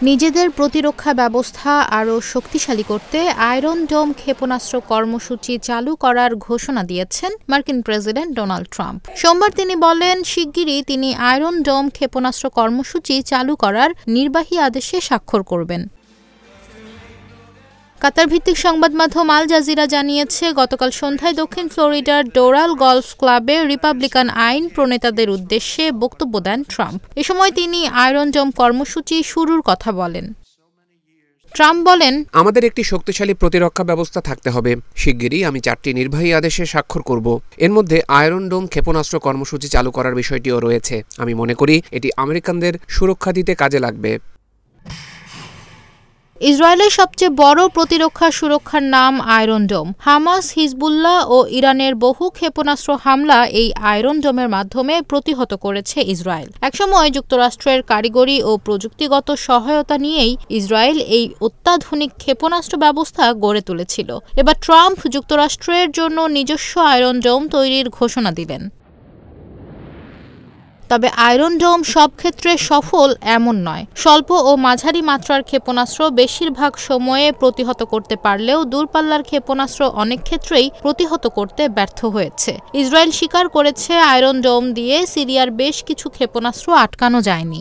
নিজেদের প্রতিরক্ষা ব্যবস্থা আরও শক্তিশালী করতে আয়রন ডোম ক্ষেপণাস্ত্র কর্মসূচি চালু করার ঘোষণা দিয়েছেন মার্কিন প্রেসিডেন্ট ডোনাল্ড ট্রাম্প। সোমবার তিনি বলেন, শিগগিরই তিনি আয়রন ডোম ক্ষেপণাস্ত্র কর্মসূচি চালু করার নির্বাহী আদেশে স্বাক্ষর করবেন। কাতার ভিত্তিক সংবাদ মাধ্যম আল জাজিরা জানিয়েছে, গতকাল সন্ধ্যায় দক্ষিণ ফ্লোরিডার ডোরাল গলফ ক্লাবে রিপাবলিকান আইন প্রণেতাদের উদ্দেশ্যে বক্তব্য দেন ট্রাম্প। এ সময় তিনি আয়রন ডোম কর্মসূচি শুরুর কথা বলেন। ট্রাম্প বলেন, আমাদের একটি শক্তিশালী প্রতিরক্ষা ব্যবস্থা থাকতে হবে। শিগগিরই আমি 4টি নির্বাহী আদেশে স্বাক্ষর করব। এর মধ্যে আয়রন ডোম ক্ষেপণাস্ত্র কর্মসূচি চালু করার বিষয়টিও রয়েছে। আমি মনে করি এটি আমেরিকানদের সুরক্ষা দিতে কাজে লাগবে। ইসরায়েলের সবচেয়ে বড় প্রতিরক্ষা সুরক্ষার নাম আয়রন ডোম। হামাস, হিজবুল্লাহ ও ইরানের বহু ক্ষেপণাস্ত্র হামলা এই আয়রন ডোমের মাধ্যমে প্রতিহত করেছে ইসরায়েল। একসময় যুক্তরাষ্ট্রের কারিগরি ও প্রযুক্তিগত সহায়তা নিয়েই ইসরায়েল এই অত্যাধুনিক ক্ষেপণাস্ত্র ব্যবস্থা গড়ে তুলেছিল। এবার ট্রাম্প যুক্তরাষ্ট্রের জন্য নিজস্ব আয়রন ডোম তৈরির ঘোষণা দিলেন। তবে আয়রন ডোম সব ক্ষেত্রে সফল এমন নয়। স্বল্প ও মাঝারি মাত্রার ক্ষেপণাস্ত্র বেশিরভাগ সময়ে প্রতিহত করতে পারলেও দূরপাল্লার ক্ষেপণাস্ত্র অনেক ক্ষেত্রেই প্রতিহত করতে ব্যর্থ হয়েছে। ইসরায়েল স্বীকার করেছে, আয়রন ডোম দিয়ে সিরিয়ার বেশ কিছু ক্ষেপণাস্ত্র আটকানো যায়নি।